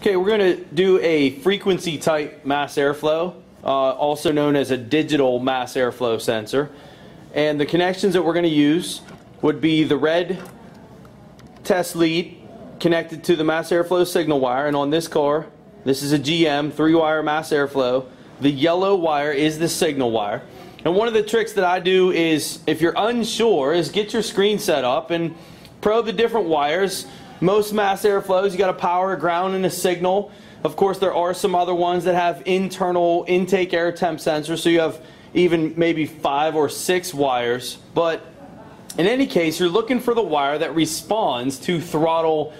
Okay, we're going to do a frequency type mass airflow, also known as a digital mass airflow sensor. And the connections that we're going to use would be the red test lead connected to the mass airflow signal wire, and on this car, this is a GM 3-wire mass airflow. The yellow wire is the signal wire. And one of the tricks that I do is, if you're unsure, is get your screen set up and probe the different wires. Most mass airflows, you got a power, a ground, and a signal. Of course, there are some other ones that have internal intake air temp sensors, so you have even maybe 5 or 6 wires. But in any case, you're looking for the wire that responds to throttle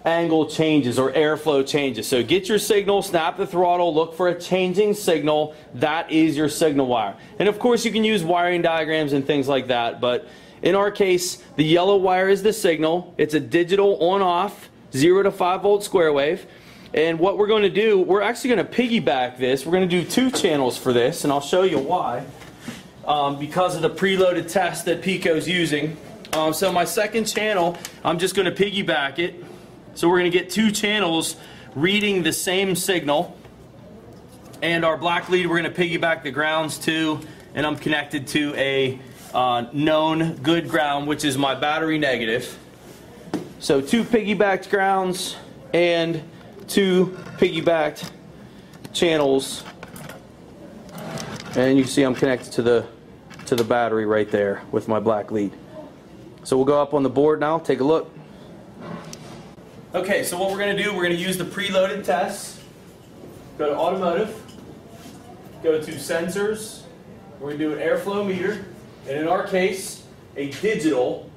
angle changes or airflow changes. So get your signal, snap the throttle, look for a changing signal. That is your signal wire. And of course, you can use wiring diagrams and things like that, but in our case, the yellow wire is the signal. It's a digital on-off 0 to 5 volt square wave. And what we're going to do, we're actually going to piggyback this. We're going to do 2 channels for this, and I'll show you why. Because of the preloaded test that Pico's using. So my second channel, I'm just going to piggyback it. So we're going to get 2 channels reading the same signal. And our black lead, we're going to piggyback the grounds to, and I'm connected to a known good ground, which is my battery negative. So 2 piggybacked grounds and 2 piggybacked channels, and you see I'm connected to the battery right there with my black lead. So we'll go up on the board now, take a look. Okay, so what we're going to do, we're going to use the preloaded tests. Go to automotive, go to sensors, we're going to do an airflow meter. And in our case, a digital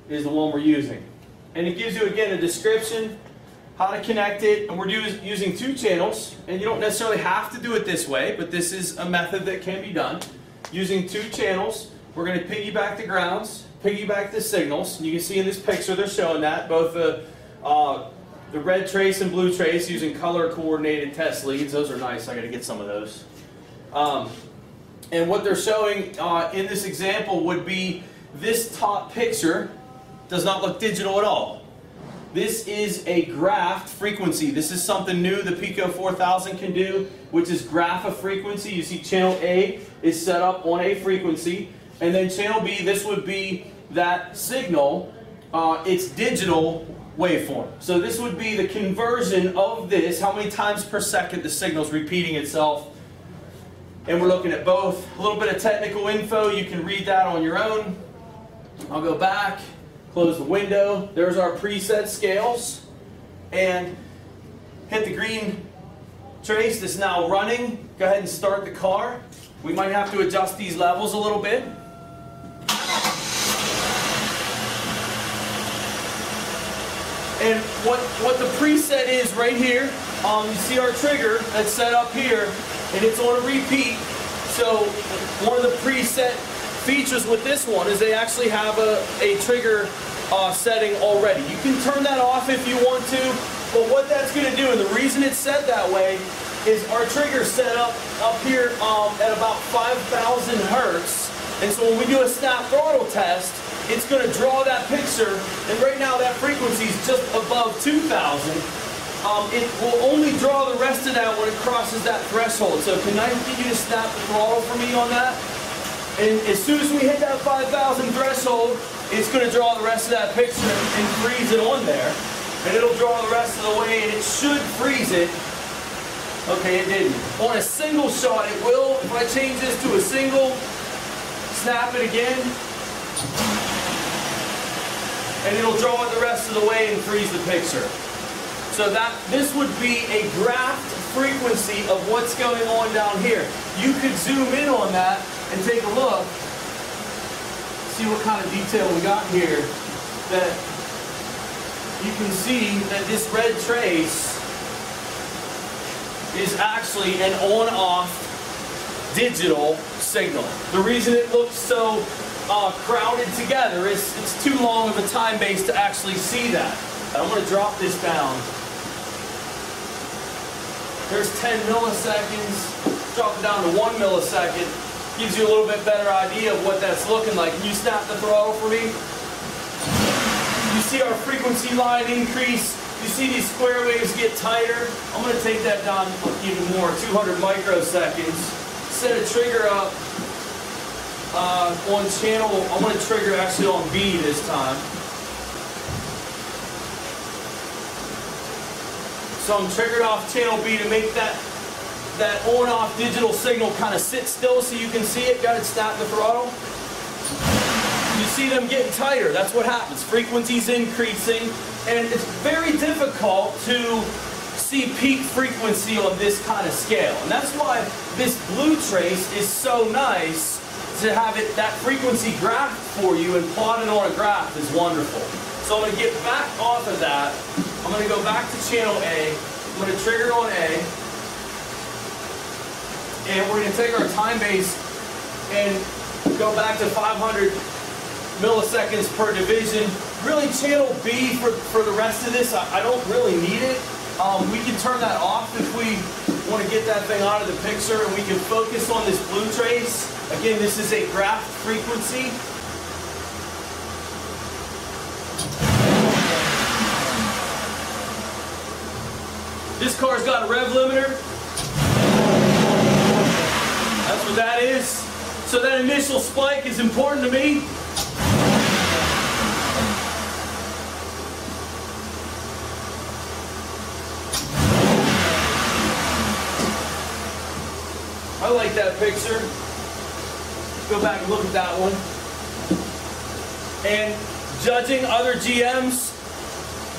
is the one we're using. And it gives you, again, a description, how to connect it, and we're using 2 channels. And you don't necessarily have to do it this way, but this is a method that can be done. Using 2 channels, we're going to piggyback the grounds, piggyback the signals. And you can see in this picture they're showing that, both the red trace and blue trace using color-coordinated test leads. Those are nice. I got to get some of those. And what they're showing in this example would be this top picture does not look digital at all. This is a graphed frequency. This is something new the Pico 4000 can do, which is graph a frequency. You see channel A is set up on a frequency, and then channel B, this would be that signal, it's digital waveform. So this would be the conversion of this, how many times per second the signal is repeating itself. And we're looking at both. A little bit of technical info, you can read that on your own. I'll go back, close the window. There's our preset scales. And hit the green trace that's now running. Go ahead and start the car. We might have to adjust these levels a little bit. And what the preset is right here, you see our trigger that's set up here, and it's on a repeat. So one of the preset features with this one is they actually have a trigger setting already. You can turn that off if you want to, but what that's going to do, and the reason it's set that way, is our trigger set up here at about 5,000 hertz. And so when we do a snap throttle test, it's going to draw that picture, and right now that frequency is just above 2,000. It will only draw the rest of that when it crosses that threshold. So can I get you to snap the throttle for me on that? And as soon as we hit that 5,000 threshold, it's going to draw the rest of that picture and freeze it on there. And it'll draw the rest of the way, and it should freeze it. Okay, it didn't. On a single shot, it will. If I change this to a single, snap it again, and it'll draw it the rest of the way and freeze the picture. So this would be a graphed frequency of what's going on down here. You could zoom in on that and take a look, see what kind of detail we got here. That you can see that this red trace is actually an on-off digital signal. The reason it looks so crowded together is it's too long of a time base to actually see that. I'm going to drop this down. There's 10 milliseconds. Drop it down to 1 millisecond. Gives you a little bit better idea of what that's looking like. Can you snap the throttle for me? You see our frequency line increase You see these square waves get tighter. I'm going to take that down even more, 200 microseconds. Set a trigger up on channel. I'm going to trigger actually on B this time. So I'm triggered off channel B to make that on-off digital signal kind of sit still so you can see it. Got it snap the throttle. You see them getting tighter. That's what happens. Frequency's increasing, and it's very difficult to see peak frequency on this kind of scale. And that's why this blue trace is so nice to have it, that frequency graphed for you and plotted on a graph is wonderful. So I'm going to get back off of that. I'm going to go back to channel A. I'm going to trigger on A. And we're going to take our time base and go back to 500 milliseconds per division. Really channel B for the rest of this, I don't really need it. We can turn that off if we want to get that thing out of the picture, and we can focus on this blue trace. Again, this is a graph frequency. This car's got a rev limiter. That's what that is. So that initial spike is important to me. I like that picture. Go back and look at that one. And judging other GMs,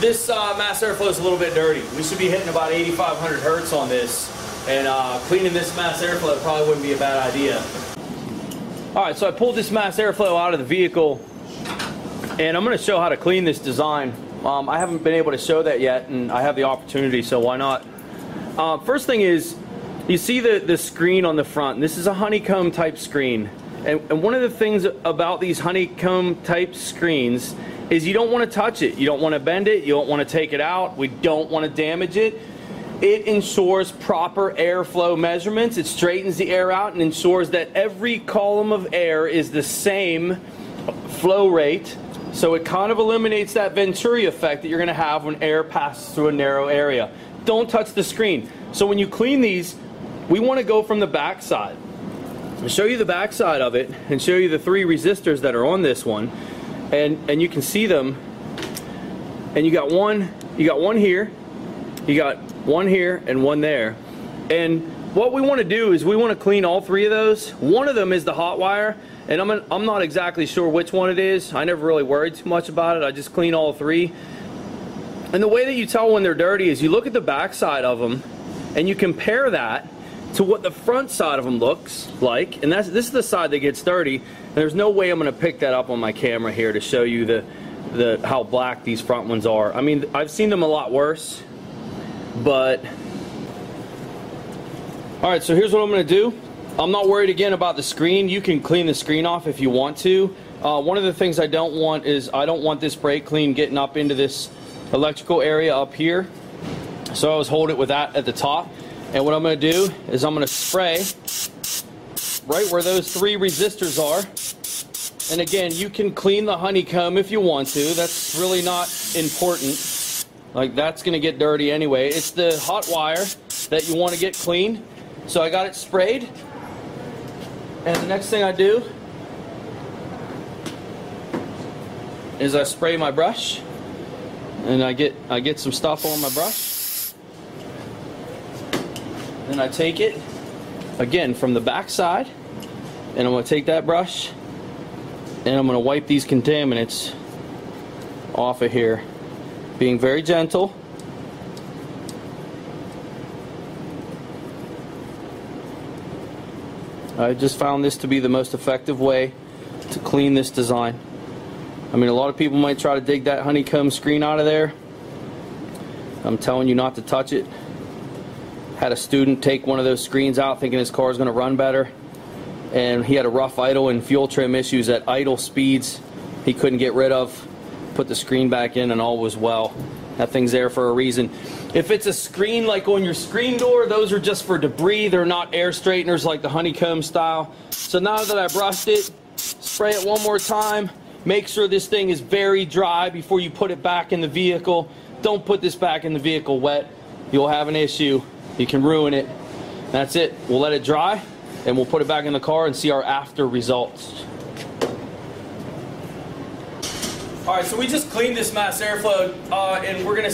this mass airflow is a little bit dirty. We should be hitting about 8,500 hertz on this. And cleaning this mass airflow probably wouldn't be a bad idea. Alright, so I pulled this mass airflow out of the vehicle, and I'm going to show how to clean this design. I haven't been able to show that yet, and I have the opportunity, so why not? First thing is, you see the screen on the front. This is a honeycomb type screen. And one of the things about these honeycomb type screens is you don't want to touch it. You don't want to bend it. You don't want to take it out. We don't want to damage it. It ensures proper airflow measurements. It straightens the air out and ensures that every column of air is the same flow rate. So it kind of eliminates that Venturi effect that you're going to have when air passes through a narrow area. Don't touch the screen. So when you clean these, we want to go from the back side. I'll show you the back side of it and show you the 3 resistors that are on this one, and you can see them. And you got one here, you got one here, and one there. And what we want to do is we want to clean all 3 of those. One of them is the hot wire, and I'm not exactly sure which one it is. I never really worried too much about it. I just clean all 3. And the way that you tell when they're dirty is you look at the back side of them and you compare that to what the front side of them looks like, and this is the side that gets dirty. And there's no way I'm going to pick that up on my camera here to show you how black these front ones are. I mean, I've seen them a lot worse, but all right. So here's what I'm going to do. I'm not worried again about the screen. You can clean the screen off if you want to. One of the things I don't want is I don't want this brake clean getting up into this electrical area up here. So I always hold it with that at the top. And what I'm going to do is I'm going to spray right where those 3 resistors are. And again, you can clean the honeycomb if you want to. That's really not important. Like, that's going to get dirty anyway. It's the hot wire that you want to get clean. So I got it sprayed. And the next thing I do is I spray my brush. And I get some stuff on my brush. Then I take it, again, from the back side, and I'm going to take that brush, and I'm going to wipe these contaminants off of here, being very gentle. I just found this to be the most effective way to clean this design. I mean, a lot of people might try to dig that honeycomb screen out of there. I'm telling you not to touch it. Had a student take one of those screens out thinking his car is going to run better, and he had a rough idle and fuel trim issues at idle speeds he couldn't get rid of. Put the screen back in and all was well. That thing's there for a reason. If it's a screen like on your screen door, those are just for debris. They're not air straighteners like the honeycomb style. So now that I brushed it, spray it one more time. Make sure this thing is very dry before you put it back in the vehicle. don't put this back in the vehicle wet. You'll have an issue. You can ruin it. That's it. We'll let it dry, and we'll put it back in the car and see our after results. All right, so we just cleaned this mass airflow, and we're gonna